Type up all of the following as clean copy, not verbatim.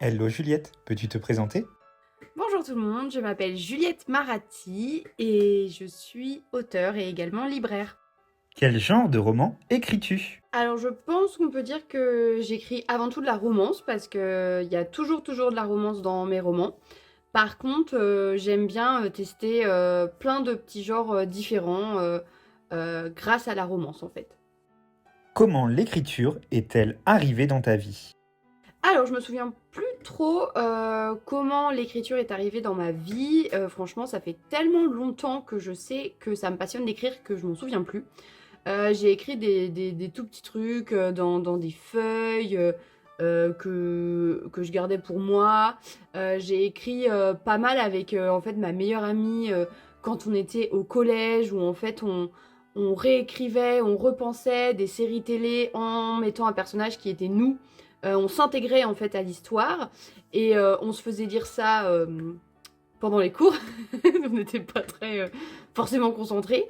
Hello Juliette, peux-tu te présenter? Bonjour tout le monde, je m'appelle Juliette Maratti et je suis auteure et également libraire. Quel genre de roman écris-tu? Alors je pense qu'on peut dire que j'écris avant tout de la romance parce qu'il y a toujours de la romance dans mes romans. Par contre, j'aime bien tester plein de petits genres différents grâce à la romance en fait. Comment l'écriture est-elle arrivée dans ta vie? Alors, je me souviens plus trop comment l'écriture est arrivée dans ma vie. Franchement, ça fait tellement longtemps que je sais que ça me passionne d'écrire que je m'en souviens plus. J'ai écrit des tout petits trucs dans des feuilles que je gardais pour moi. J'ai écrit pas mal avec en fait ma meilleure amie quand on était au collège où en fait on réécrivait, on repensait des séries télé en mettant un personnage qui était nous. On s'intégrait en fait à l'histoire et on se faisait dire ça pendant les cours. On n'était pas très forcément concentrés.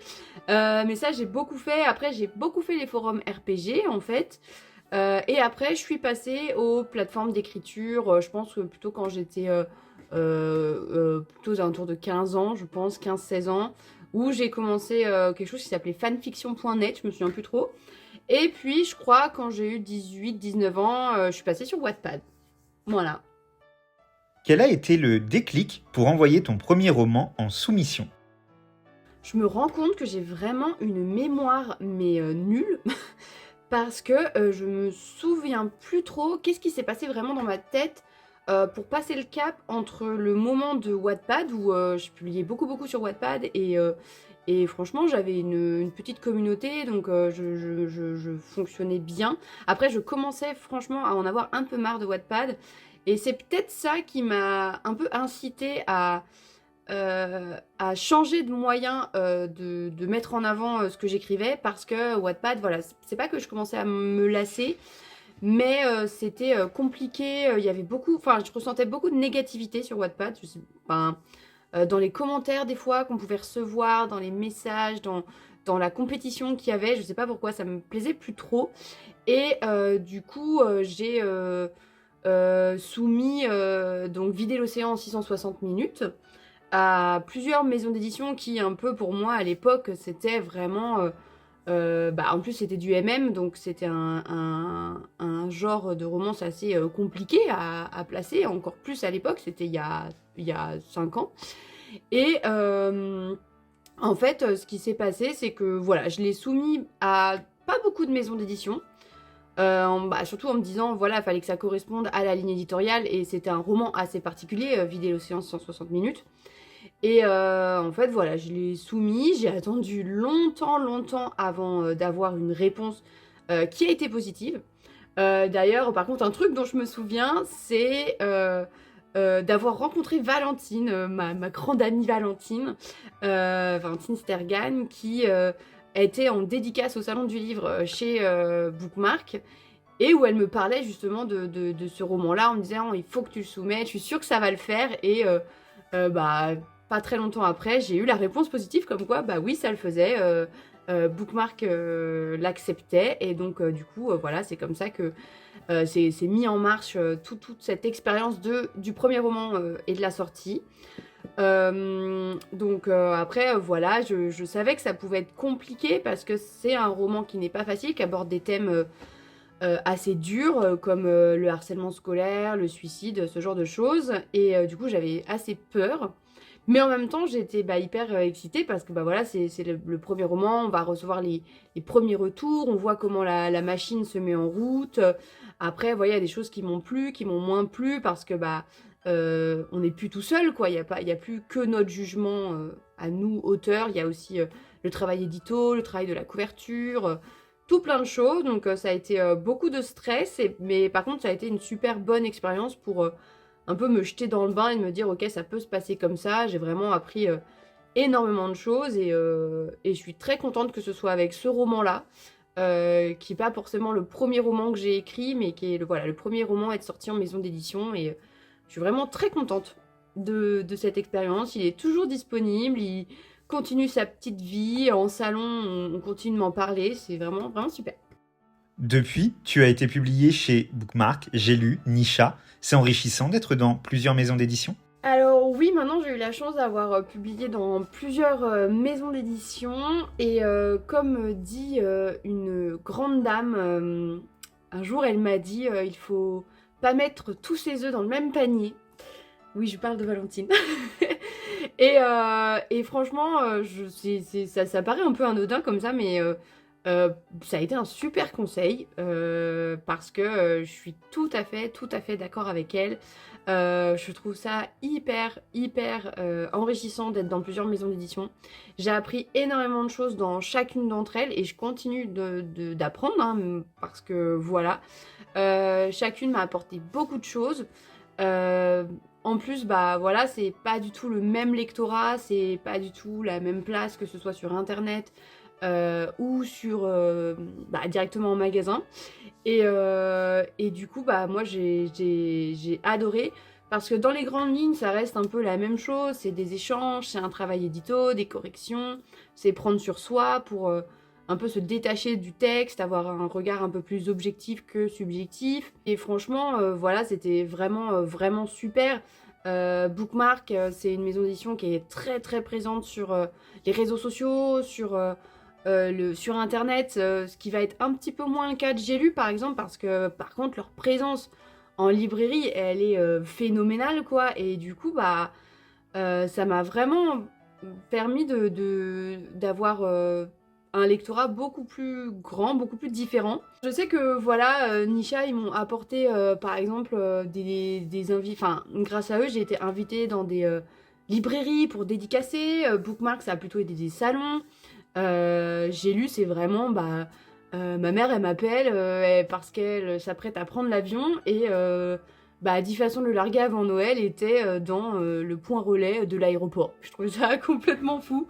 Mais ça, j'ai beaucoup fait. Après, j'ai beaucoup fait les forums RPG, en fait. Et après, je suis passée aux plateformes d'écriture. Je pense que plutôt quand j'étais plutôt aux alentours de 15 ans, je pense, 15-16 ans, où j'ai commencé quelque chose qui s'appelait fanfiction.net, je me souviens plus trop. Et puis, je crois, quand j'ai eu 18-19 ans, je suis passée sur Wattpad. Voilà. Quel a été le déclic pour envoyer ton premier roman en soumission? Je me rends compte que j'ai vraiment une mémoire, mais nulle. Parce que je me souviens plus trop qu'est-ce qui s'est passé vraiment dans ma tête pour passer le cap entre le moment de Wattpad où je publiais beaucoup sur Wattpad et franchement j'avais une petite communauté donc je fonctionnais bien. Après je commençais franchement à en avoir un peu marre de Wattpad et c'est peut-être ça qui m'a un peu incité à changer de moyen de mettre en avant ce que j'écrivais parce que Wattpad, voilà, c'est pas que je commençais à me lasser, mais c'était compliqué. Il y avait beaucoup, enfin, je ressentais beaucoup de négativité sur Wattpad. Je sais, enfin, dans les commentaires des fois qu'on pouvait recevoir, dans les messages, dans la compétition qu'il y avait, je sais pas pourquoi, ça me plaisait plus trop. Et du coup, j'ai soumis donc Vider l'océan en 660 minutes à plusieurs maisons d'édition qui, un peu pour moi à l'époque, c'était vraiment. Bah, en plus, c'était du MM, donc c'était un genre de romance assez compliqué à placer, encore plus à l'époque, c'était il y a 5 ans. Et en fait, ce qui s'est passé, c'est que voilà, je l'ai soumis à pas beaucoup de maisons d'édition. Bah, surtout en me disant, voilà, il fallait que ça corresponde à la ligne éditoriale, et c'était un roman assez particulier, Vider l'océan 160 minutes. Et en fait, voilà, je l'ai soumis. J'ai attendu longtemps avant d'avoir une réponse qui a été positive. D'ailleurs, par contre, un truc dont je me souviens, c'est d'avoir rencontré Valentine, ma grande amie Valentine, Valentine Stergan, qui était en dédicace au Salon du Livre chez Bookmark. Et où elle me parlait justement de ce roman-là en me disant il faut que tu le soumettes, je suis sûre que ça va le faire. Et bah, pas très longtemps après, j'ai eu la réponse positive comme quoi, bah oui, ça le faisait. Bookmark l'acceptait. Et donc, du coup, voilà, c'est comme ça que c'est mis en marche toute cette expérience du premier roman et de la sortie. Donc après, voilà, je savais que ça pouvait être compliqué parce que c'est un roman qui n'est pas facile, qui aborde des thèmes assez durs comme le harcèlement scolaire, le suicide, ce genre de choses. Et du coup, j'avais assez peur. Mais en même temps, j'étais hyper excitée parce que bah, voilà, c'est le premier roman, on va recevoir les premiers retours, on voit comment la machine se met en route. Après, voilà, il y a des choses qui m'ont plu, qui m'ont moins plu parce que bah, on n'est plus tout seul, quoi. Il y a plus que notre jugement à nous, auteurs. Il y a aussi le travail édito, le travail de la couverture, tout plein de choses. Donc ça a été beaucoup de stress, mais par contre, ça a été une super bonne expérience pour un peu me jeter dans le bain et me dire ok, ça peut se passer comme ça. J'ai vraiment appris énormément de choses et je suis très contente que ce soit avec ce roman-là, qui n'est pas forcément le premier roman que j'ai écrit, mais qui est voilà, le premier roman à être sorti en maison d'édition. Et je suis vraiment très contente de cette expérience. Il est toujours disponible, il continue sa petite vie en salon, on continue de m'en parler. C'est vraiment super. Depuis, tu as été publié chez Bookmark, j'ai lu, Nisha. C'est enrichissant d'être dans plusieurs maisons d'édition? Alors oui, maintenant j'ai eu la chance d'avoir publié dans plusieurs maisons d'édition et comme dit une grande dame, un jour elle m'a dit il faut pas mettre tous ses œufs dans le même panier. Oui, je parle de Valentine. Et franchement, ça paraît un peu anodin comme ça, mais ça a été un super conseil parce que je suis tout à fait d'accord avec elle. Je trouve ça hyper enrichissant d'être dans plusieurs maisons d'édition. J'ai appris énormément de choses dans chacune d'entre elles et je continue d'apprendre hein, parce que voilà. Chacune m'a apporté beaucoup de choses. En plus, bah voilà, c'est pas du tout le même lectorat, c'est pas du tout la même place que ce soit sur internet ou sur directement en magasin. Et du coup, bah moi j'ai adoré parce que dans les grandes lignes, ça reste un peu la même chose. C'est des échanges, c'est un travail édito, des corrections, c'est prendre sur soi pour un peu se détacher du texte, avoir un regard un peu plus objectif que subjectif. Et franchement, voilà, c'était vraiment super. Bookmark, c'est une maison d'édition qui est très présente sur les réseaux sociaux, sur internet, ce qui va être un petit peu moins le cas de J'ai lu par exemple, parce que par contre leur présence en librairie, elle est phénoménale quoi, et du coup bah ça m'a vraiment permis d'avoir un lectorat beaucoup plus grand, beaucoup plus différent. Je sais que voilà, Nisha, ils m'ont apporté par exemple des invités, enfin grâce à eux j'ai été invitée dans des librairies pour dédicacer, Bookmark ça a plutôt été des salons, J'ai lu c'est vraiment bah ma mère elle m'appelle parce qu'elle s'apprête à prendre l'avion et bah 10 façons de le larguer avant Noël était dans le point relais de l'aéroport. Je trouve ça complètement fou.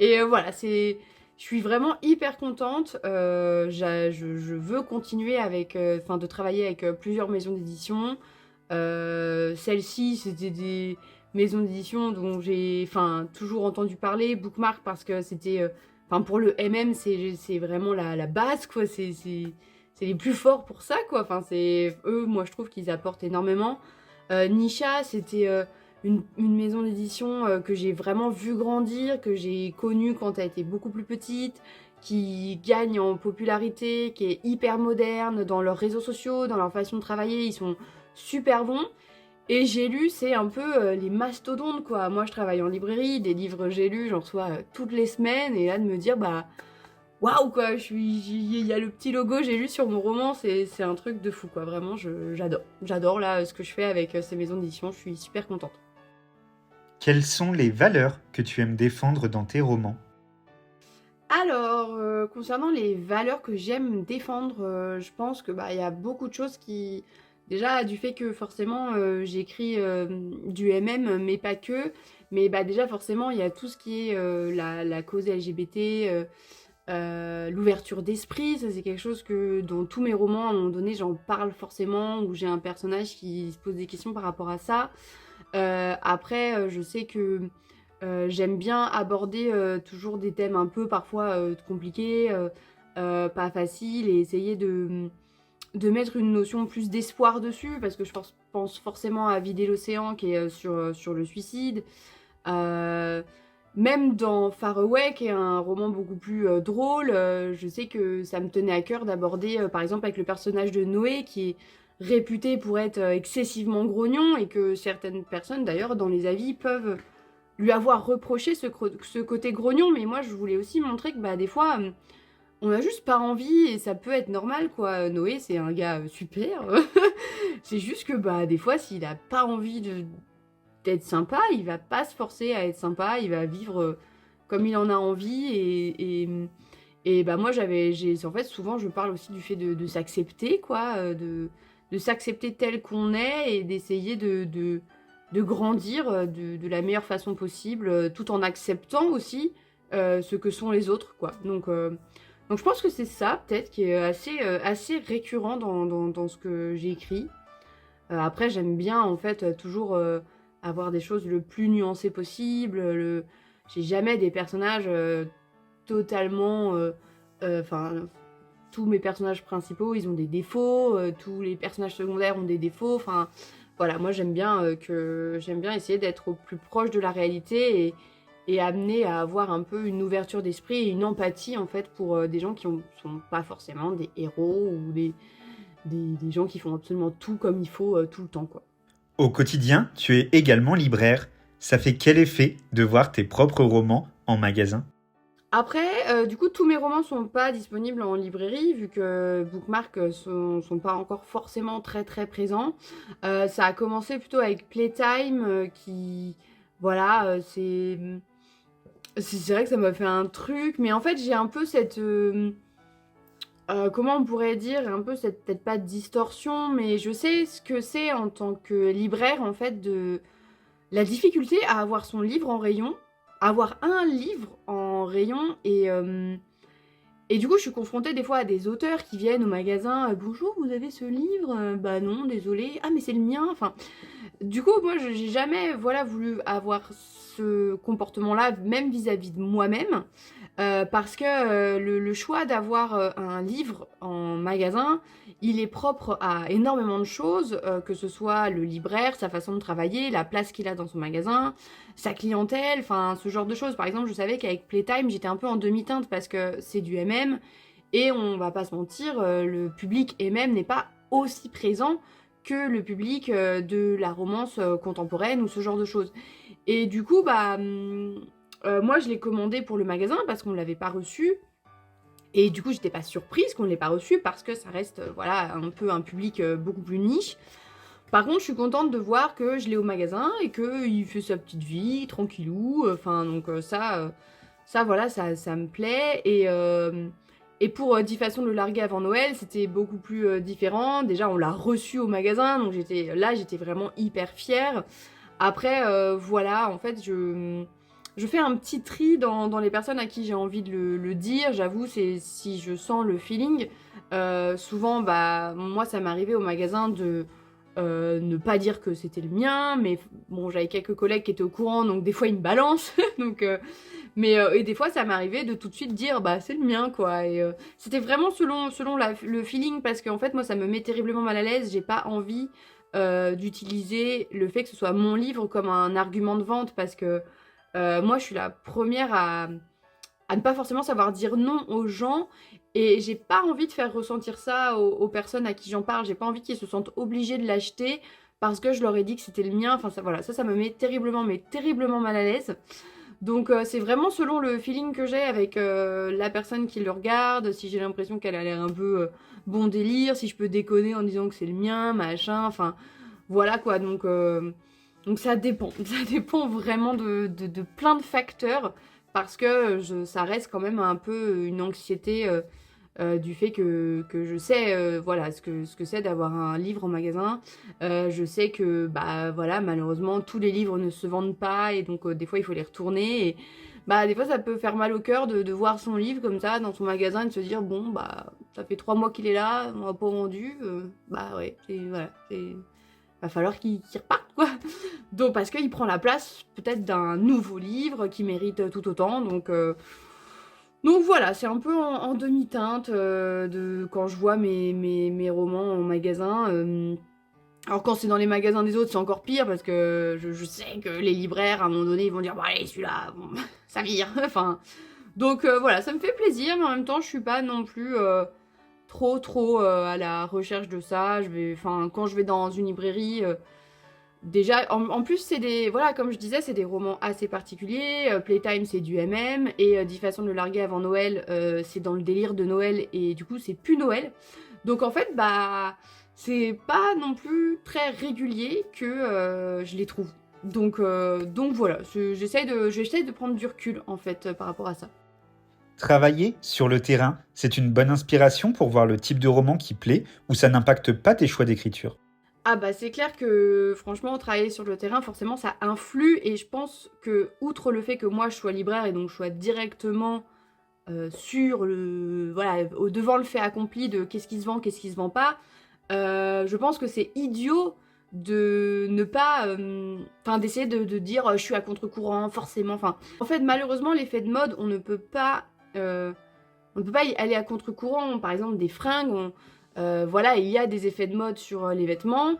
Et voilà, je suis vraiment hyper contente. Je veux continuer avec, enfin, de travailler avec plusieurs maisons d'édition. Celle-ci, c'était des maisons d'édition dont j'ai, enfin, toujours entendu parler. Bookmark parce que c'était, enfin, pour le MM, c'est vraiment la base, quoi. C'est les plus forts pour ça, quoi. Enfin, c'est eux, moi, je trouve qu'ils apportent énormément. Nisha, c'était une maison d'édition que j'ai vraiment vu grandir, que j'ai connue quand elle était beaucoup plus petite, qui gagne en popularité, qui est hyper moderne dans leurs réseaux sociaux, dans leur façon de travailler, ils sont super bons. Et J'ai lu, c'est un peu les mastodontes quoi. Moi je travaille en librairie, des livres J'ai lu, j'en reçois toutes les semaines, et là de me dire bah waouh quoi, il y a le petit logo J'ai lu sur mon roman, c'est un truc de fou quoi, vraiment j'adore. J'adore là ce que je fais avec ces maisons d'édition, je suis super contente. Quelles sont les valeurs que tu aimes défendre dans tes romans? Alors, concernant les valeurs que j'aime défendre, je pense que, bah, il y a beaucoup de choses qui déjà du fait que forcément, j'écris, du MM, mais pas que. Mais, bah, déjà forcément, il y a tout ce qui est, la cause LGBT, l'ouverture d'esprit. Ça, c'est quelque chose que dans tous mes romans, à un moment donné, j'en parle forcément, où j'ai un personnage qui se pose des questions par rapport à ça. Après, je sais que j'aime bien aborder toujours des thèmes un peu parfois compliqués, pas faciles, et essayer de mettre une notion plus d'espoir dessus, parce que je pense forcément à Vider l'océan qui est sur le suicide. Euh, Même dans Far Away, qui est un roman beaucoup plus drôle, je sais que ça me tenait à cœur d'aborder, par exemple, avec le personnage de Noé, qui est réputé pour être excessivement grognon, et que certaines personnes, d'ailleurs, dans les avis, peuvent lui avoir reproché ce côté grognon. Mais moi, je voulais aussi montrer que bah, des fois, on a juste pas envie, et ça peut être normal, quoi. Noé, c'est un gars super. C'est juste que bah, des fois, s'il a pas envie d'être sympa, il va pas se forcer à être sympa, il va vivre comme il en a envie. Et bah moi en fait souvent je parle aussi du fait de s'accepter quoi, de s'accepter tel qu'on est, et d'essayer de grandir de la meilleure façon possible, tout en acceptant aussi ce que sont les autres quoi. Donc je pense que c'est ça peut-être qui est assez récurrent dans ce que j'ai écrit. Après, j'aime bien en fait toujours avoir des choses le plus nuancées possible. J'ai jamais des personnages totalement, enfin, tous mes personnages principaux, ils ont des défauts, tous les personnages secondaires ont des défauts, enfin, voilà, moi j'aime bien essayer d'être au plus proche de la réalité et amener à avoir un peu une ouverture d'esprit et une empathie, en fait, pour des gens qui sont pas forcément des héros ou des gens qui font absolument tout comme il faut tout le temps, quoi. Au quotidien, tu es également libraire. Ça fait quel effet de voir tes propres romans en magasin? Après, du coup, tous mes romans sont pas disponibles en librairie, vu que Bookmark sont pas encore forcément très très présents. Ça a commencé plutôt avec Playtime, qui, voilà, c'est vrai que ça m'a fait un truc, mais en fait, j'ai un peu cette, comment on pourrait dire, un peu cette, peut-être pas distorsion, mais je sais ce que c'est en tant que libraire, en fait, de la difficulté à avoir son livre en rayon, avoir un livre en rayon et du coup, je suis confrontée des fois à des auteurs qui viennent au magasin, «Bonjour, vous avez ce livre?» «Bah non, désolé. Ah mais c'est le mien!» Enfin, du coup, moi, j'ai jamais, voilà, voulu avoir ce comportement-là, même vis-à-vis de moi-même, parce que le choix d'avoir un livre en magasin, il est propre à énormément de choses, que ce soit le libraire, sa façon de travailler, la place qu'il a dans son magasin, sa clientèle, enfin ce genre de choses. Par exemple, je savais qu'avec Playtime, j'étais un peu en demi-teinte parce que c'est du MM et on va pas se mentir, le public MM n'est pas aussi présent que le public de la romance contemporaine ou ce genre de choses. Et du coup, bah, moi, je l'ai commandé pour le magasin parce qu'on ne l'avait pas reçu. Et du coup, j'étais pas surprise qu'on ne l'ait pas reçu parce que ça reste, voilà, un peu un public beaucoup plus niche. Par contre, je suis contente de voir que je l'ai au magasin et qu'il fait sa petite vie, tranquillou. Enfin, donc ça, voilà, ça me plaît. Et pour 10 façons de le larguer avant Noël, c'était beaucoup plus différent. Déjà, on l'a reçu au magasin, donc j'étais vraiment hyper fière. Après, voilà, en fait, je fais un petit tri dans les personnes à qui j'ai envie de le dire. J'avoue, c'est si je sens le feeling. Souvent, bah, moi, ça m'est arrivé au magasin de ne pas dire que c'était le mien, mais bon, j'avais quelques collègues qui étaient au courant, donc des fois, ils me balancent. Donc, et des fois, ça m'arrivait de tout de suite dire, bah, c'est le mien, quoi. Et c'était vraiment selon le feeling, parce qu'en fait, moi, ça me met terriblement mal à l'aise. J'ai pas envie d'utiliser le fait que ce soit mon livre comme un argument de vente, parce que moi, je suis la première à ne pas forcément savoir dire non aux gens. Et j'ai pas envie de faire ressentir ça aux personnes à qui j'en parle. J'ai pas envie qu'ils se sentent obligés de l'acheter parce que je leur ai dit que c'était le mien. Enfin, ça, voilà, ça me met terriblement, mais terriblement mal à l'aise. Donc, c'est vraiment selon le feeling que j'ai avec la personne qui le regarde. Si j'ai l'impression qu'elle a l'air un peu bon délire, si je peux déconner en disant que c'est le mien, machin. Enfin, voilà quoi. Donc ça dépend. Ça dépend vraiment de plein de facteurs parce que ça reste quand même un peu une anxiété du fait que je sais voilà, ce que c'est d'avoir un livre en magasin. Je sais que bah, voilà, malheureusement, tous les livres ne se vendent pas et donc des fois, il faut les retourner. Et bah, des fois, ça peut faire mal au cœur de voir son livre comme ça dans son magasin et de se dire, bon, bah, ça fait 3 mois qu'il est là, on l'a pas vendu. Bah ouais, voilà, va falloir qu'il reparte, quoi. Donc, parce qu'il prend la place peut-être d'un nouveau livre qui mérite tout autant. Donc voilà, c'est un peu en demi-teinte quand je vois mes romans en magasin. Alors quand c'est dans les magasins des autres, c'est encore pire parce que je sais que les libraires, à un moment donné, ils vont dire, bon allez, celui-là, bon, ça vire. Enfin, donc voilà, ça me fait plaisir, mais en même temps, je suis pas non plus trop à la recherche de ça. Enfin, quand je vais dans une librairie, déjà, en plus, c'est des, voilà, comme je disais, c'est des romans assez particuliers. Playtime, c'est du MM, et 10 façons de le larguer avant Noël, c'est dans le délire de Noël, et du coup, c'est plus Noël. Donc en fait, bah, c'est pas non plus très régulier que je les trouve. Donc voilà, j'essaie de prendre du recul, en fait, par rapport à ça. Travailler sur le terrain, c'est une bonne inspiration pour voir le type de roman qui plaît ou ça n'impacte pas tes choix d'écriture? Ah bah c'est clair que franchement travailler sur le terrain forcément ça influe et je pense que outre le fait que moi je sois libraire et donc je sois directement sur le voilà devant le fait accompli de qu'est-ce qui se vend, qu'est-ce qui se vend pas, je pense que c'est idiot de ne pas enfin d'essayer de dire je suis à contre-courant forcément, enfin en fait malheureusement l'effet de mode on ne peut pas on ne peut pas y aller à contre-courant. Par exemple, des fringues, voilà, il y a des effets de mode sur les vêtements.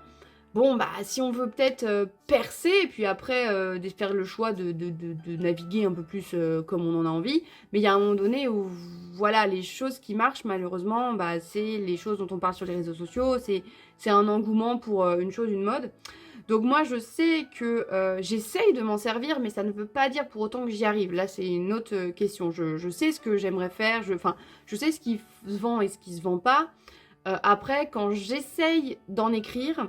Bon, bah, si on veut peut-être percer, et puis après faire le choix de naviguer un peu plus comme on en a envie, mais il y a un moment donné où, voilà, les choses qui marchent, malheureusement, bah, c'est les choses dont on parle sur les réseaux sociaux, c'est un engouement pour une chose, une mode. Donc moi, je sais que j'essaye de m'en servir, mais ça ne veut pas dire pour autant que j'y arrive. Là, c'est une autre question. Je sais ce que j'aimerais faire, enfin, je sais ce qui se vend et ce qui se vend pas. Après, quand j'essaye d'en écrire,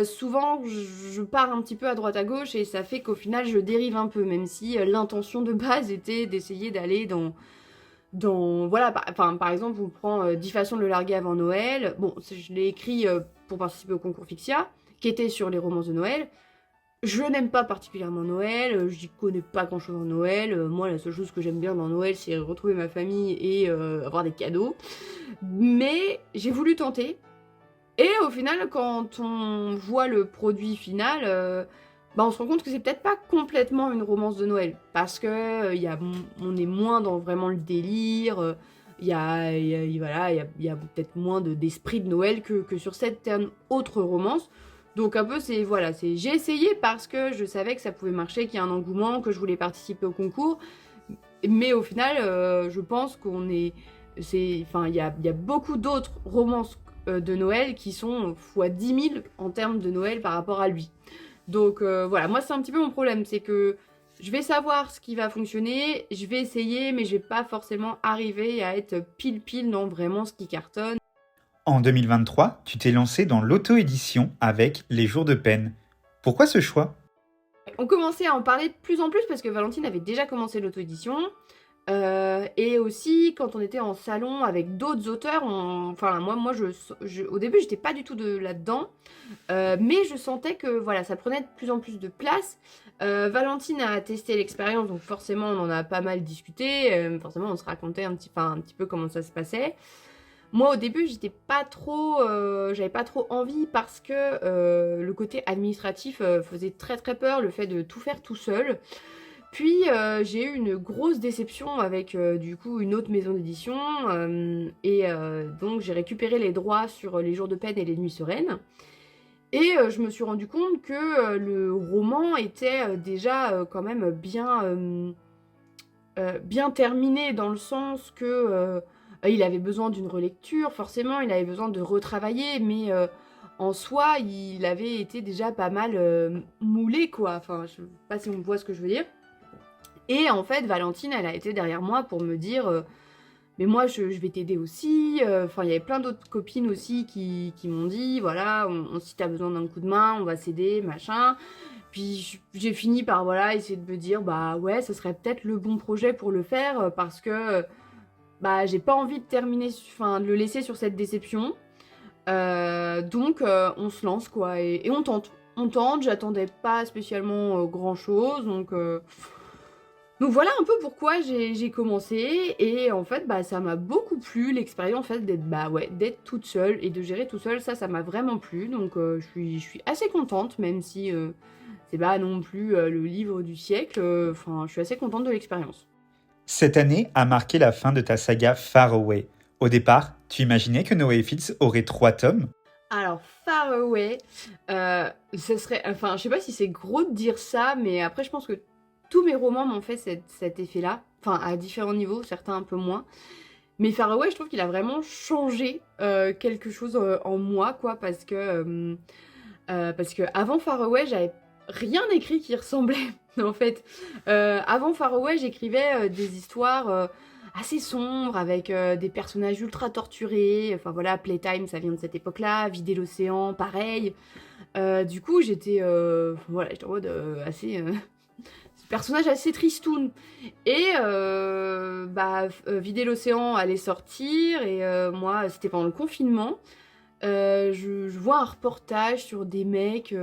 souvent, je pars un petit peu à droite à gauche et ça fait qu'au final, je dérive un peu, même si l'intention de base était d'essayer d'aller voilà, par exemple, on prend 10 façons de le larguer avant Noël. Bon, je l'ai écrit pour participer au concours Fixia, qui était sur les romances de Noël. Je n'aime pas particulièrement Noël, j'y connais pas grand chose en Noël. Moi, la seule chose que j'aime bien dans Noël, c'est retrouver ma famille et avoir des cadeaux. Mais j'ai voulu tenter. Et au final, quand on voit le produit final, bah on se rend compte que c'est peut-être pas complètement une romance de Noël. Parce que on est moins dans vraiment le délire. Voilà, il y a peut-être moins d'esprit de Noël que sur certaines autres romances. Donc un peu, voilà, j'ai essayé parce que je savais que ça pouvait marcher, qu'il y a un engouement, que je voulais participer au concours. Mais au final, je pense enfin, il y a beaucoup d'autres romances de Noël qui sont fois 10 000 en termes de Noël par rapport à lui. Donc voilà, moi c'est un petit peu mon problème, c'est que je vais savoir ce qui va fonctionner, je vais essayer, mais je vais pas forcément arriver à être pile dans vraiment ce qui cartonne. En 2023, tu t'es lancé dans l'auto-édition avec Les Jours de peine. Pourquoi ce choix? On commençait à en parler de plus en plus parce que Valentine avait déjà commencé l'auto-édition. Et aussi, quand on était en salon avec d'autres auteurs, enfin, moi au début, j'étais pas du tout là-dedans, mais je sentais que voilà, ça prenait de plus en plus de place. Valentine a testé l'expérience, donc forcément, on en a pas mal discuté. Forcément, on se racontait un petit peu comment ça se passait. Moi, au début, j'avais pas trop envie parce que le côté administratif faisait très très peur, le fait de tout faire tout seul. Puis j'ai eu une grosse déception avec du coup une autre maison d'édition et donc j'ai récupéré les droits sur Les Jours de peine et Les Nuits sereines et je me suis rendu compte que le roman était déjà quand même bien terminé dans le sens que il avait besoin d'une relecture, forcément il avait besoin de retravailler, mais en soi il avait été déjà pas mal moulé quoi, enfin je sais pas si on voit ce que je veux dire. Et en fait, Valentine, elle a été derrière moi pour me dire mais moi, je vais t'aider aussi. Enfin, il y avait plein d'autres copines aussi qui m'ont dit voilà, si t'as besoin d'un coup de main, on va s'aider, machin. Puis j'ai fini par voilà, essayer de me dire bah ouais, ce serait peut-être le bon projet pour le faire parce que bah j'ai pas envie de de le laisser sur cette déception. Donc on se lance quoi et on tente. On tente, j'attendais pas spécialement grand chose donc voilà un peu pourquoi j'ai commencé et en fait bah ça m'a beaucoup plu l'expérience en fait d'être toute seule et de gérer tout seul ça m'a vraiment plu donc je suis assez contente même si c'est pas non plus le livre du siècle enfin je suis assez contente de l'expérience. Cette année a marqué la fin de ta saga Far Away. Au départ, tu imaginais que Noé Fitz aurait 3 tomes? Alors Far Away, ce serait enfin je sais pas si c'est gros de dire ça mais après je pense que tous mes romans m'ont fait cet effet-là, enfin à différents niveaux, certains un peu moins. Mais Far Away, je trouve qu'il a vraiment changé quelque chose en moi, quoi, parce que avant Far Away, j'avais rien écrit qui ressemblait, en fait. Avant Far Away, j'écrivais des histoires assez sombres, avec des personnages ultra torturés. Enfin voilà, Playtime, ça vient de cette époque-là, Vider l'océan, pareil. Du coup, j'étais en mode assez... personnage assez tristoun. Et Vider l'océan allait sortir et moi c'était pendant le confinement. Je vois un reportage sur des mecs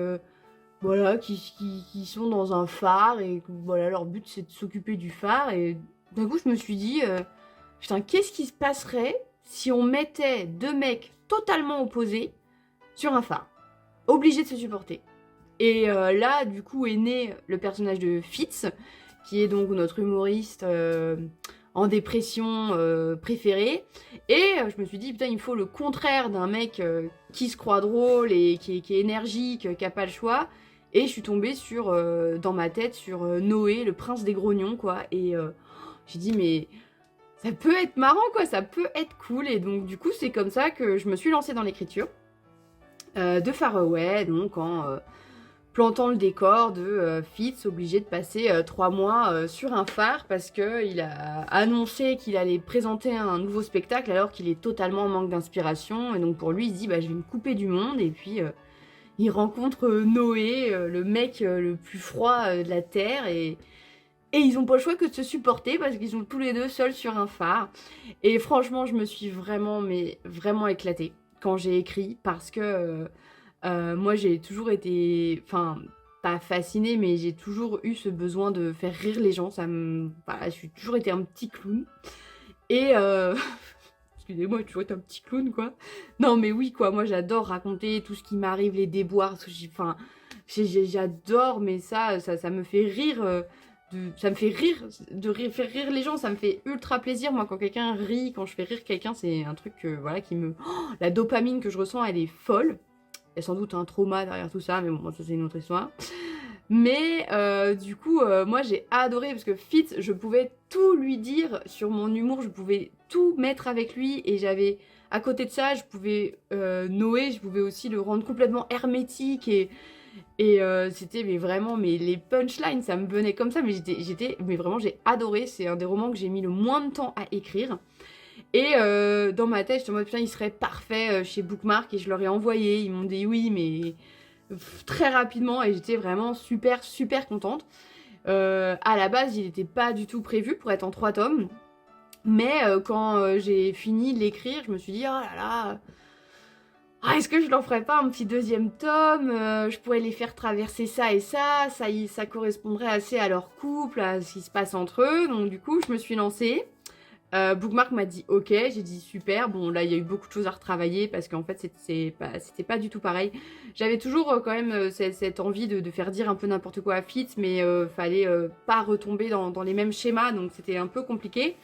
voilà, qui sont dans un phare et voilà, leur but c'est de s'occuper du phare et d'un coup je me suis dit putain qu'est-ce qui se passerait si on mettait deux mecs totalement opposés sur un phare, obligés de se supporter. Et là, du coup, est né le personnage de Fitz, qui est donc notre humoriste en dépression préférée. Et je me suis dit, putain, il me faut le contraire d'un mec qui se croit drôle et qui est énergique, qui a pas le choix. Et je suis tombée sur, dans ma tête sur Noé, le prince des grognons, quoi. Et j'ai dit, mais ça peut être marrant, quoi, ça peut être cool. Et donc, du coup, c'est comme ça que je me suis lancée dans l'écriture de Faraway, donc en plantant le décor de Fitz, obligé de passer 3 mois sur un phare parce qu'il a annoncé qu'il allait présenter un nouveau spectacle alors qu'il est totalement en manque d'inspiration. Et donc pour lui, il se dit bah, je vais me couper du monde. Et puis il rencontre Noé, le mec le plus froid de la Terre. Et ils n'ont pas le choix que de se supporter parce qu'ils sont tous les deux seuls sur un phare. Et franchement, je me suis vraiment, mais vraiment éclatée quand j'ai écrit parce que moi, j'ai toujours été, enfin, pas fascinée, mais j'ai toujours eu ce besoin de faire rire les gens. Voilà, je suis toujours été un petit clown. Et excusez-moi, j'ai toujours été un petit clown, quoi. Non, mais oui, quoi. Moi, j'adore raconter tout ce qui m'arrive, les déboires. Enfin, j'adore, mais ça me fait rire. Ça me fait rire, faire rire les gens. Ça me fait ultra plaisir. Moi, quand quelqu'un rit, quand je fais rire quelqu'un, c'est un truc, voilà, qui me. Oh, la dopamine que je ressens, elle est folle. Il y a sans doute un trauma derrière tout ça, mais bon, ça c'est une autre histoire. Mais du coup, moi j'ai adoré parce que Fitz, je pouvais tout lui dire sur mon humour, je pouvais tout mettre avec lui et j'avais, à côté de ça, je pouvais Noé, je pouvais aussi le rendre complètement hermétique et c'était mais vraiment, mais les punchlines, ça me venait comme ça, mais mais vraiment j'ai adoré, c'est un des romans que j'ai mis le moins de temps à écrire. Et dans ma tête, j'étais en mode putain, il serait parfait chez Bookmark et je leur ai envoyé. Ils m'ont dit oui, mais très rapidement et j'étais vraiment super, super contente. À la base, il n'était pas du tout prévu pour être en 3 tomes. Mais quand j'ai fini de l'écrire, je me suis dit oh là là, est-ce que je leur ferais pas un petit 2e tome je pourrais les faire traverser ça et ça correspondrait assez à leur couple, à ce qui se passe entre eux. Donc du coup, je me suis lancée. Bookmark m'a dit ok, j'ai dit super. Bon là il y a eu beaucoup de choses à retravailler parce qu'en fait c'était pas du tout pareil. J'avais toujours quand même cette envie de faire dire un peu n'importe quoi à Fitz, mais fallait pas retomber dans les mêmes schémas, donc c'était un peu compliqué.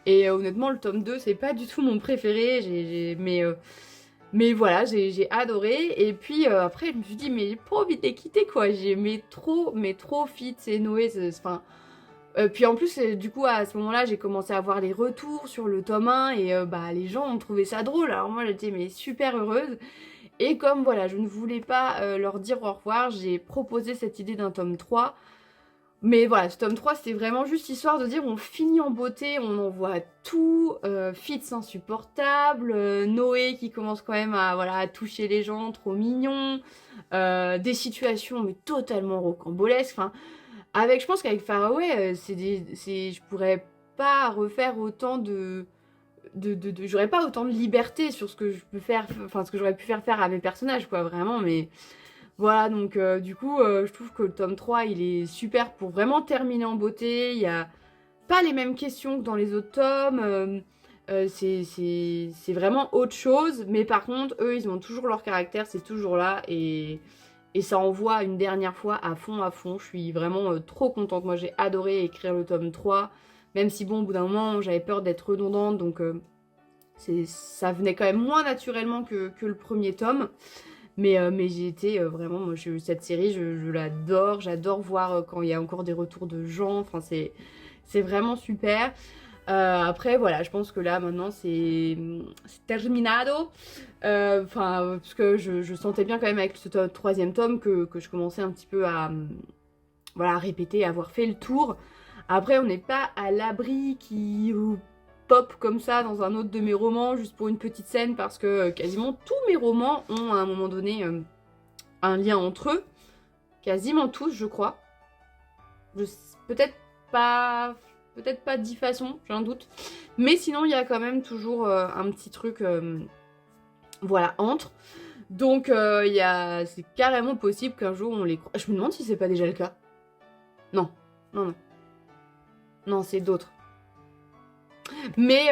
Et honnêtement le tome 2 c'est pas du tout mon préféré, mais voilà, j'ai adoré. Et puis après je me suis dit mais j'ai pas envie de les quitter quoi, j'aimais trop, mais trop Fitz et Noé, enfin... puis en plus, du coup, à ce moment-là, j'ai commencé à voir les retours sur le tome 1 et bah, les gens ont trouvé ça drôle. Alors moi, j'étais mais super heureuse. Et comme voilà, je ne voulais pas leur dire au revoir, j'ai proposé cette idée d'un tome 3. Mais voilà, ce tome 3, c'était vraiment juste histoire de dire on finit en beauté, on envoie tout, Fitz insupportable, Noé qui commence quand même à, voilà, à toucher les gens, trop mignon, des situations mais totalement rocambolesques, enfin... Je pense qu'avec Faraway, je pourrais pas refaire autant j'aurais pas autant de liberté sur ce que je peux faire, enfin ce que j'aurais pu faire à mes personnages, quoi, vraiment, mais voilà, donc du coup, je trouve que le tome 3, il est super pour vraiment terminer en beauté, il y a pas les mêmes questions que dans les autres tomes, c'est vraiment autre chose, mais par contre, eux, ils ont toujours leur caractère, c'est toujours là, et ça envoie une dernière fois à fond, à fond. Je suis vraiment trop contente. Moi, j'ai adoré écrire le tome 3. Même si, bon, au bout d'un moment, j'avais peur d'être redondante. Donc, ça venait quand même moins naturellement que le premier tome. Mais j'ai été vraiment... Moi, cette série, je l'adore. J'adore voir quand il y a encore des retours de gens. Enfin, c'est vraiment super. Après, voilà, je pense que là, maintenant, c'est terminado. Enfin, parce que je sentais bien quand même avec ce 3e tome que je commençais un petit peu à, voilà, répéter, à avoir fait le tour. Après, on n'est pas à l'abri qui pop comme ça dans un autre de mes romans, juste pour une petite scène, parce que quasiment tous mes romans ont à un moment donné un lien entre eux. Quasiment tous, je crois. Peut-être pas 10 façons, j'ai un doute. Mais sinon, il y a quand même toujours un petit truc, voilà, entre. Donc, c'est carrément possible qu'un jour on les croise. Je me demande si c'est pas déjà le cas. Non, non, non. Non, c'est d'autres. Mais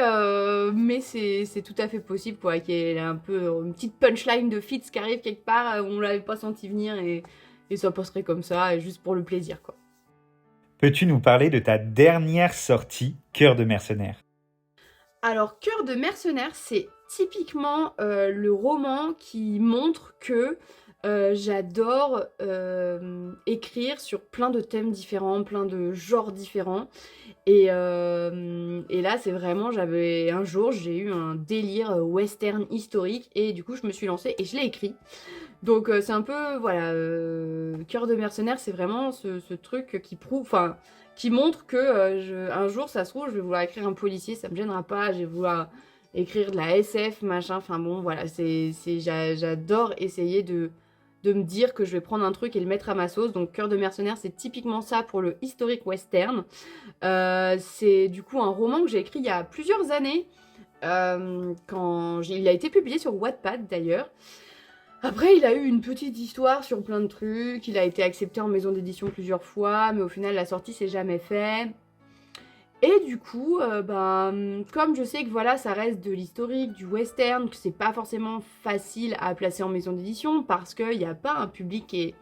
c'est tout à fait possible, quoi, qu'il y ait un peu une petite punchline de Fitz qui arrive quelque part où on l'avait pas senti venir et ça passerait comme ça, juste pour le plaisir, quoi. Peux-tu nous parler de ta dernière sortie, Cœur de mercenaire? Alors, Cœur de mercenaire, c'est typiquement le roman qui montre que j'adore écrire sur plein de thèmes différents, plein de genres différents. Et là, c'est vraiment, un jour, j'ai eu un délire western historique et du coup, je me suis lancée et je l'ai écrit. Donc c'est un peu, voilà, Cœur de mercenaire, c'est vraiment ce truc qui prouve, enfin, qui montre que un jour, ça se trouve, je vais vouloir écrire un policier, ça me gênera pas, je vais vouloir écrire de la SF, machin, enfin bon, voilà, j'adore essayer de me dire que je vais prendre un truc et le mettre à ma sauce. Donc Cœur de mercenaire, c'est typiquement ça pour le historique western. C'est du coup un roman que j'ai écrit il y a plusieurs années, il a été publié sur Wattpad d'ailleurs. Après, il a eu une petite histoire sur plein de trucs, il a été accepté en maison d'édition plusieurs fois, mais au final, la sortie s'est jamais fait. Et du coup, comme je sais que voilà, ça reste de l'historique, du western, que c'est pas forcément facile à placer en maison d'édition, parce qu'il n'y a pas un public qui est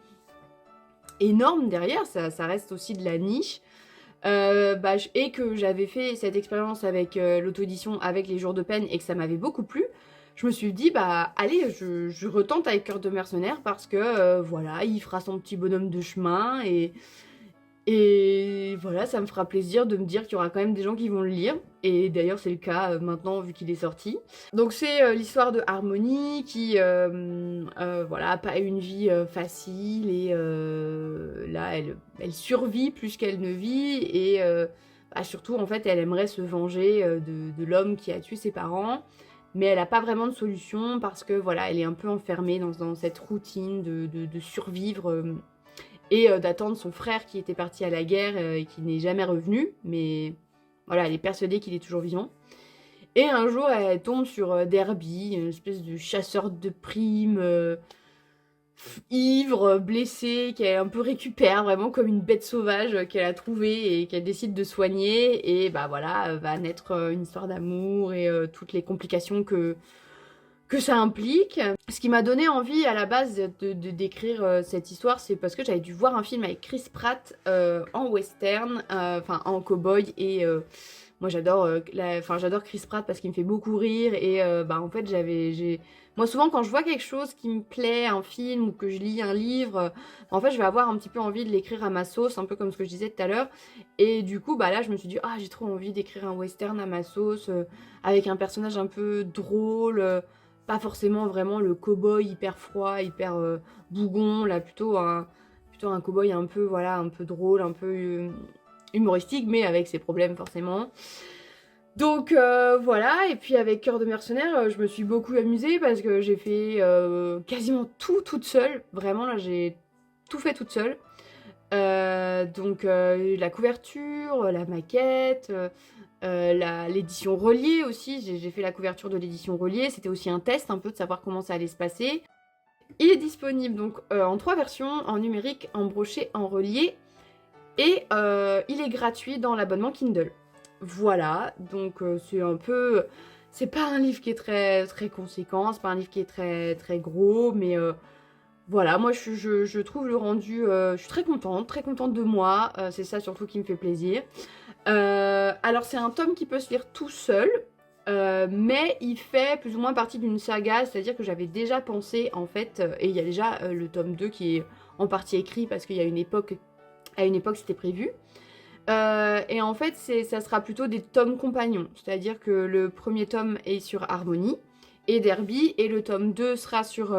énorme derrière, ça reste aussi de la niche. Et que j'avais fait cette expérience avec l'auto-édition, avec les jours de peine, et que ça m'avait beaucoup plu, je me suis dit, bah allez, je retente avec Cœur de mercenaire parce que voilà, il fera son petit bonhomme de chemin et voilà, ça me fera plaisir de me dire qu'il y aura quand même des gens qui vont le lire. Et d'ailleurs, c'est le cas maintenant vu qu'il est sorti. Donc c'est l'histoire de Harmony qui voilà, a pas une vie facile et là, elle survit plus qu'elle ne vit et surtout, en fait, elle aimerait se venger de l'homme qui a tué ses parents. Mais elle n'a pas vraiment de solution parce que voilà, elle est un peu enfermée dans cette routine de survivre et d'attendre son frère qui était parti à la guerre et qui n'est jamais revenu. Mais voilà, elle est persuadée qu'il est toujours vivant. Et un jour, elle tombe sur Derby, une espèce de chasseur de primes, ivre, blessé, qu'elle un peu récupère vraiment comme une bête sauvage qu'elle a trouvée et qu'elle décide de soigner. Et bah voilà, va naître une histoire d'amour et toutes les complications que ça implique. Ce qui m'a donné envie à la base d'écrire cette histoire, c'est parce que j'avais dû voir un film avec Chris Pratt en western, enfin en cowboy, et moi j'adore Chris Pratt parce qu'il me fait beaucoup rire, et en fait moi souvent quand je vois quelque chose qui me plaît, un film ou que je lis un livre, en fait je vais avoir un petit peu envie de l'écrire à ma sauce, un peu comme ce que je disais tout à l'heure, et du coup là je me suis dit j'ai trop envie d'écrire un western à ma sauce, avec un personnage un peu drôle, pas forcément vraiment le cow-boy hyper froid, hyper bougon, là plutôt un cow-boy un peu, voilà, un peu drôle, un peu humoristique, mais avec ses problèmes forcément. Donc voilà, et puis avec Cœur de mercenaire, je me suis beaucoup amusée parce que j'ai fait quasiment tout toute seule. Vraiment, là, j'ai tout fait toute seule. Donc la couverture, la maquette, l'édition reliée aussi. J'ai fait la couverture de l'édition reliée. C'était aussi un test un peu de savoir comment ça allait se passer. Il est disponible donc en 3 versions, en numérique, en broché, en relié. Et il est gratuit dans l'abonnement Kindle. Voilà, donc c'est un peu... C'est pas un livre qui est très, très conséquent, c'est pas un livre qui est très, très gros, mais voilà, moi je trouve le rendu... je suis très contente de moi, c'est ça surtout qui me fait plaisir. Alors c'est un tome qui peut se lire tout seul, mais il fait plus ou moins partie d'une saga, c'est-à-dire que j'avais déjà pensé en fait, et il y a déjà le tome 2 qui est en partie écrit parce qu'il y a une époque c'était prévu. Et en fait, ça sera plutôt des tomes compagnons. C'est-à-dire que le premier tome est sur Harmony et Derby, et le tome 2 sera sur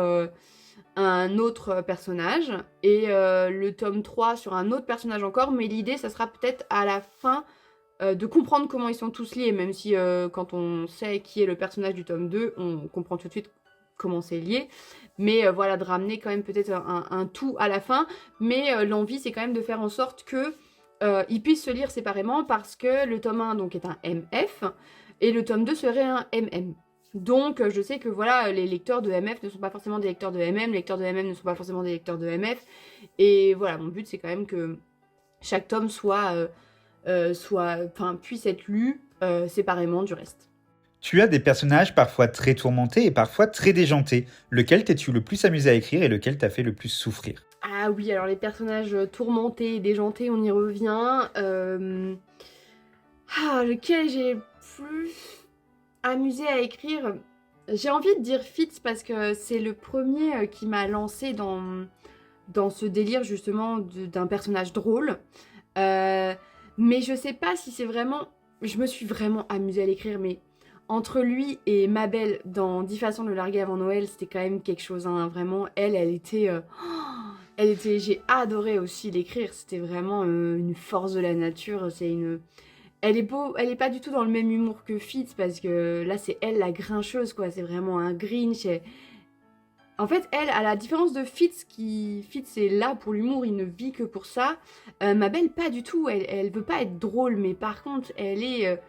un autre personnage, et le tome 3 sur un autre personnage encore, mais l'idée, ça sera peut-être à la fin de comprendre comment ils sont tous liés, même si quand on sait qui est le personnage du tome 2, on comprend tout de suite comment c'est lié. Mais voilà, de ramener quand même peut-être un tout à la fin. Mais l'envie, c'est quand même de faire en sorte que ils puissent se lire séparément, parce que le tome 1 donc, est un MF et le tome 2 serait un MM. Donc je sais que voilà, les lecteurs de MF ne sont pas forcément des lecteurs de MM, les lecteurs de MM ne sont pas forcément des lecteurs de MF. Et voilà, mon but c'est quand même que chaque tome puisse être lu séparément du reste. Tu as des personnages parfois très tourmentés et parfois très déjantés. Lequel t'es-tu le plus amusé à écrire et lequel t'a fait le plus souffrir? Ah oui, alors les personnages tourmentés et déjantés, on y revient. Lequel j'ai le plus amusé à écrire? J'ai envie de dire Fitz parce que c'est le premier qui m'a lancé dans ce délire justement d'un personnage drôle. Euh, mais je sais pas si c'est vraiment... Je me suis vraiment amusée à l'écrire, mais entre lui et Mabel dans 10 façons de le larguer avant Noël, c'était quand même quelque chose, hein, vraiment. Elle était... elle était... J'ai adoré aussi l'écrire, c'était vraiment une force de la nature, c'est une... elle est pas du tout dans le même humour que Fitz, parce que là, c'est elle la grincheuse, quoi. C'est vraiment un Grinch. En fait, elle, à la différence de Fitz, Fitz est là pour l'humour, il ne vit que pour ça. Mabel, pas du tout. Elle veut pas être drôle, mais par contre, elle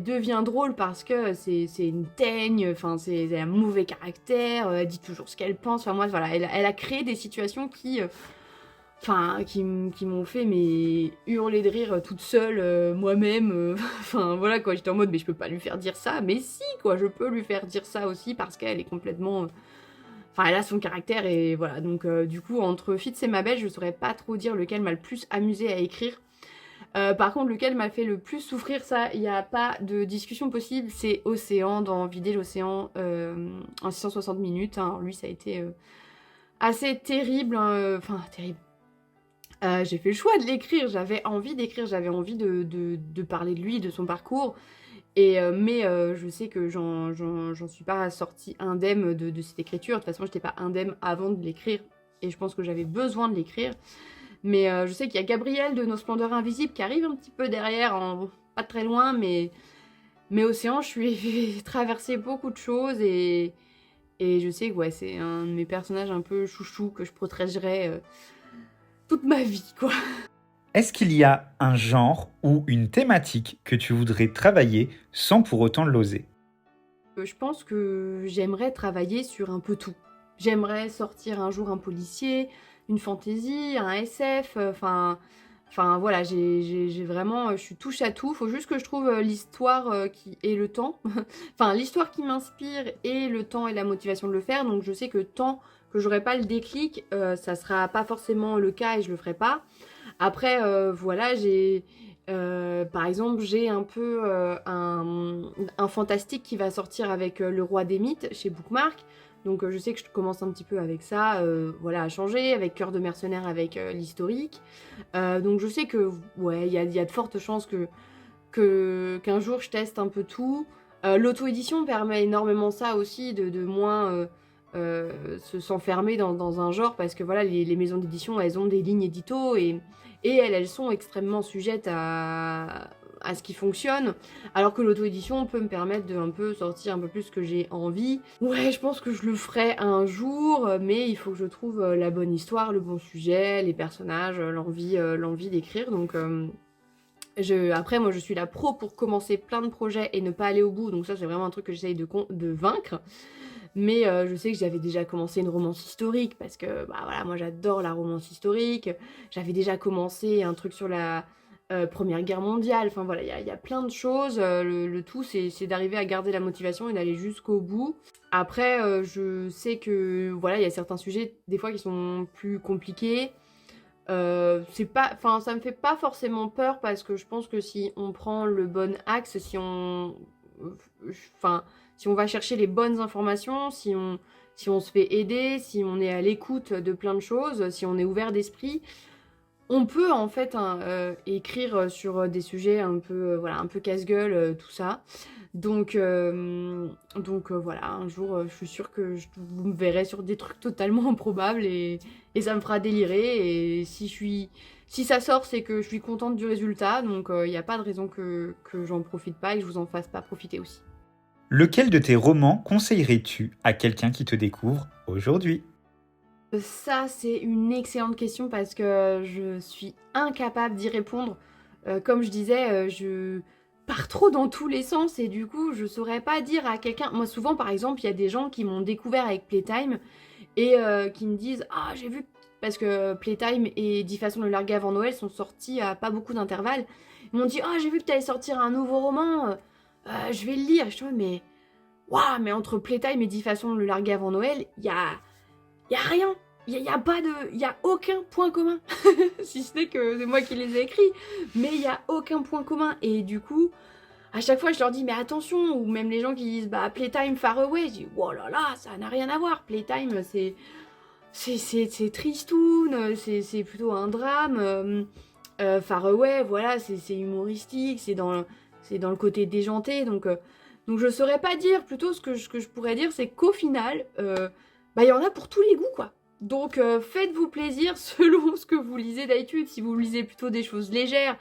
devient drôle parce que c'est une teigne, enfin, c'est un mauvais caractère, elle dit toujours ce qu'elle pense. Enfin, moi, voilà, elle a créé des situations qui m'ont fait mais hurler de rire toute seule, moi-même. Enfin, voilà, quoi. J'étais en mode, mais je peux pas lui faire dire ça. Mais si, quoi, je peux lui faire dire ça aussi parce qu'elle est complètement. Enfin, elle a son caractère et voilà. Donc, du coup, entre Fitz et Mabel, je saurais pas trop dire lequel m'a le plus amusé à écrire. Par contre, lequel m'a fait le plus souffrir, ça, il n'y a pas de discussion possible, c'est Océan dans Vider l'océan en 660 minutes. Hein. Lui, ça a été assez terrible. Hein, enfin, terrible. J'ai fait le choix de l'écrire, j'avais envie d'écrire, j'avais envie de parler de lui, de son parcours. Mais je sais que j'en suis pas sortie indemne de cette écriture. De toute façon, j'étais pas indemne avant de l'écrire. Et je pense que j'avais besoin de l'écrire. Mais je sais qu'il y a Gabriel de Nos Splendeurs Invisibles qui arrive un petit peu derrière, bon, pas très loin, mais Océan, je suis traversé beaucoup de choses et je sais que ouais, c'est un de mes personnages un peu chouchou que je protégerai toute ma vie, quoi. Est-ce qu'il y a un genre ou une thématique que tu voudrais travailler sans pour autant l'oser? Je pense que j'aimerais travailler sur un peu tout. J'aimerais sortir un jour un policier, une fantaisie, un SF, enfin voilà, j'ai vraiment, je suis touche à tout. Faut juste que je trouve l'histoire qui et le temps, enfin l'histoire qui m'inspire et le temps et la motivation de le faire. Donc je sais que tant que j'aurai pas le déclic, ça sera pas forcément le cas et je le ferai pas. Après, voilà, par exemple, j'ai un peu un fantastique qui va sortir avec Le Roi des Mythes chez Bookmark. Donc je sais que je commence un petit peu avec ça, voilà, à changer, avec Cœur de mercenaire, avec l'historique. Donc je sais que, ouais, il y a de fortes chances qu'un jour je teste un peu tout. L'auto-édition permet énormément ça aussi, de moins s'enfermer dans un genre, parce que voilà, les maisons d'édition, elles ont des lignes édito et elles sont extrêmement sujettes à ce qui fonctionne, alors que l'auto-édition peut me permettre de un peu sortir un peu plus ce que j'ai envie. Ouais, je pense que je le ferai un jour, mais il faut que je trouve la bonne histoire, le bon sujet, les personnages, l'envie d'écrire, donc... Après, moi, je suis la pro pour commencer plein de projets et ne pas aller au bout. Donc ça, c'est vraiment un truc que j'essaye de vaincre. Mais je sais que j'avais déjà commencé une romance historique parce que, bah voilà, moi, j'adore la romance historique. J'avais déjà commencé un truc sur la Première Guerre mondiale. Enfin, voilà, il y a plein de choses. Le tout, c'est d'arriver à garder la motivation et d'aller jusqu'au bout. Après, je sais que, voilà, il y a certains sujets, des fois, qui sont plus compliqués. C'est pas, enfin, ça me fait pas forcément peur parce que je pense que si on prend le bon axe, enfin, si on va chercher les bonnes informations, si on se fait aider, si on est à l'écoute de plein de choses, si on est ouvert d'esprit, on peut en fait hein, écrire sur des sujets un peu, voilà, un peu casse-gueule, tout ça. Donc voilà, un jour, je suis sûre que vous me verrez sur des trucs totalement improbables et ça me fera délirer. Et si ça sort, c'est que je suis contente du résultat. Donc il n'y a pas de raison que j'en profite pas et que je vous en fasse pas profiter aussi. Lequel de tes romans conseillerais-tu à quelqu'un qui te découvre aujourd'hui? Ça, c'est une excellente question parce que je suis incapable d'y répondre. Comme je disais, je pars trop dans tous les sens et du coup, je saurais pas dire à quelqu'un. Moi, souvent, par exemple, il y a des gens qui m'ont découvert avec Playtime et qui me disent ah, j'ai vu. Parce que Playtime et 10 façons de le larguer avant Noël sont sortis à pas beaucoup d'intervalle. Ils m'ont dit ah, j'ai vu que tu allais sortir un nouveau roman, je vais le lire. Je me dis mais waouh, mais entre Playtime et 10 façons de le larguer avant Noël, il y a rien. il y a pas de, il y a aucun point commun, si ce n'est que c'est moi qui les ai écrits, mais il y a aucun point commun. Et du coup, à chaque fois, je leur dis mais attention, ou même les gens qui disent bah Playtime Far Away, je dis oh là là, ça n'a rien à voir. Playtime, c'est tristoun, c'est plutôt un drame. Far Away, voilà, c'est humoristique, c'est dans le côté déjanté, donc je saurais pas dire. Plutôt ce que je pourrais dire, c'est qu'au final, bah il y en a pour tous les goûts, quoi. Donc faites-vous plaisir selon ce que vous lisez d'habitude. Si vous lisez plutôt des choses légères,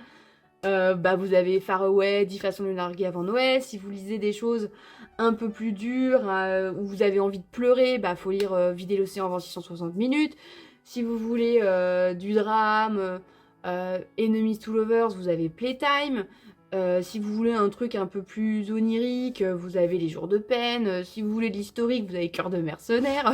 bah vous avez Far Away, 10 façons de le narguer avant Noël. Si vous lisez des choses un peu plus dures, où vous avez envie de pleurer, bah faut lire Vider l'océan avant 660 minutes. Si vous voulez du drame, Enemies to Lovers, vous avez Playtime. Si vous voulez un truc un peu plus onirique, vous avez Les Jours de peine. Si vous voulez de l'historique, vous avez Cœur de mercenaire.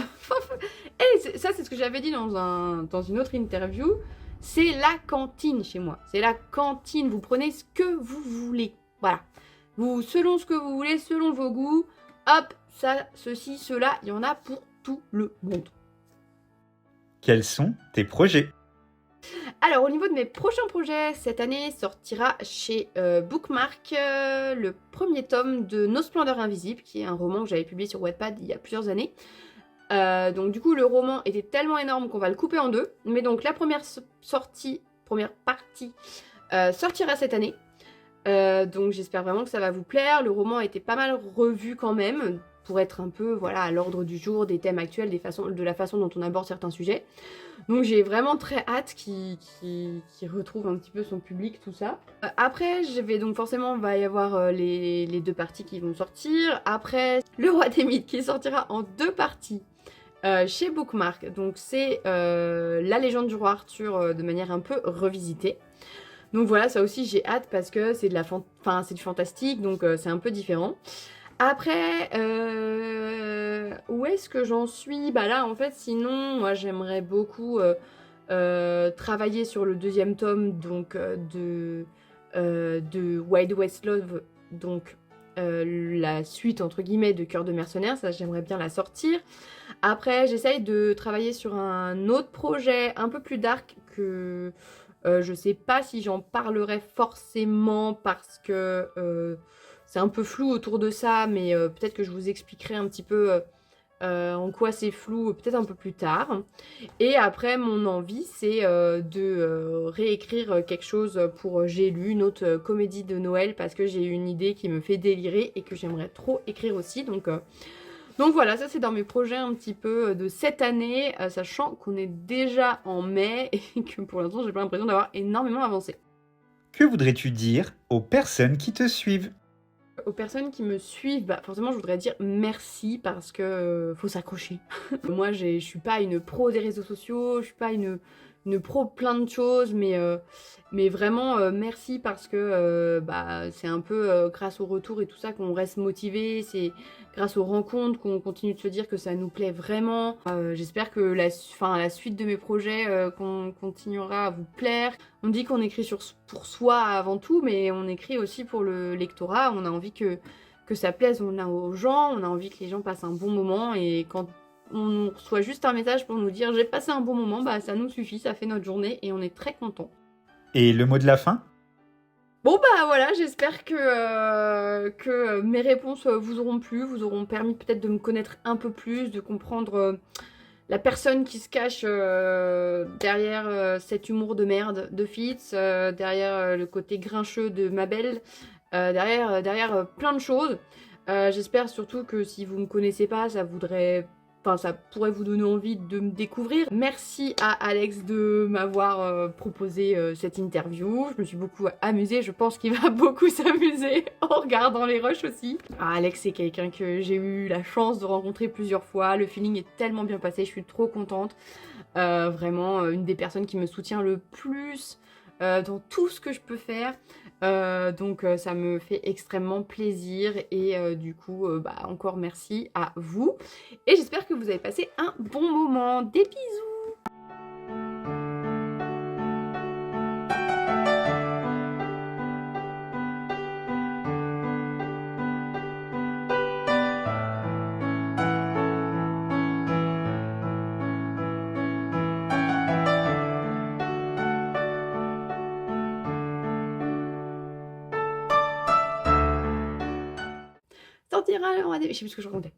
Et ça, c'est ce que j'avais dit dans une autre interview. C'est la cantine chez moi. C'est la cantine. Vous prenez ce que vous voulez. Voilà. Vous, selon ce que vous voulez, selon vos goûts, hop, ça, ceci, cela, il y en a pour tout le monde. Quels sont tes projets? Alors, au niveau de mes prochains projets, cette année sortira chez Bookmark le premier tome de Nos Splendeurs Invisibles, qui est un roman que j'avais publié sur Wattpad il y a plusieurs années. Donc du coup, le roman était tellement énorme qu'on va le couper en deux. Mais donc la première partie sortira cette année. Donc j'espère vraiment que ça va vous plaire. Le roman a été pas mal revu quand même, pour être un peu voilà, à l'ordre du jour des thèmes actuels, de la façon dont on aborde certains sujets. Donc j'ai vraiment très hâte qu'il retrouve un petit peu son public, tout ça. Après, forcément, va y avoir les deux parties qui vont sortir. Après, Le Roi des Mythes qui sortira en deux parties chez Bookmark. Donc c'est La Légende du Roi Arthur de manière un peu revisitée. Donc voilà, ça aussi j'ai hâte parce que c'est c'est du fantastique, donc c'est un peu différent. Après, où est-ce que j'en suis? Bah là, en fait, sinon, moi, j'aimerais beaucoup travailler sur le deuxième tome donc de Wild West Love, donc la suite entre guillemets de Cœur de mercenaire. Ça, j'aimerais bien la sortir. Après, j'essaye de travailler sur un autre projet un peu plus dark que je sais pas si j'en parlerai forcément parce que c'est un peu flou autour de ça, mais peut-être que je vous expliquerai un petit peu en quoi c'est flou, peut-être un peu plus tard. Et après, mon envie, c'est de réécrire quelque chose pour J'ai lu, une autre comédie de Noël, parce que j'ai une idée qui me fait délirer et que j'aimerais trop écrire aussi. Donc voilà, ça c'est dans mes projets un petit peu de cette année, sachant qu'on est déjà en mai et que pour l'instant, j'ai pas l'impression d'avoir énormément avancé. Que voudrais-tu dire aux personnes qui te suivent? Aux personnes qui me suivent, bah forcément je voudrais dire merci parce que faut s'accrocher. Moi je suis pas une pro des réseaux sociaux, je suis pas une pro plein de choses, mais vraiment merci parce que bah, c'est un peu grâce au retour et tout ça qu'on reste motivé, c'est grâce aux rencontres qu'on continue de se dire que ça nous plaît vraiment. J'espère que la suite de mes projets continuera à vous plaire. On dit qu'on écrit pour soi avant tout, mais on écrit aussi pour le lectorat. On a envie que ça plaise aux gens, on a envie que les gens passent un bon moment, et quand on reçoit juste un message pour nous dire j'ai passé un bon moment, bah ça nous suffit, ça fait notre journée et on est très content. Et le mot de la fin? Bon bah voilà, j'espère que mes réponses vous auront plu, vous auront permis peut-être de me connaître un peu plus, de comprendre la personne qui se cache derrière cet humour de merde de Fitz, derrière le côté grincheux de Mabel, derrière plein de choses. J'espère surtout que si vous me connaissez pas, ça pourrait vous donner envie de me découvrir. Merci à Alex de m'avoir proposé cette interview. Je me suis beaucoup amusée. Je pense qu'il va beaucoup s'amuser en regardant les rushs aussi. Alex, c'est quelqu'un que j'ai eu la chance de rencontrer plusieurs fois. Le feeling est tellement bien passé. Je suis trop contente. Vraiment, une des personnes qui me soutient le plus dans tout ce que je peux faire. Donc ça me fait extrêmement plaisir et du coup bah, encore merci à vous et j'espère que vous avez passé un bon moment. Des bisous. général, on va je sais plus ce que je racontais.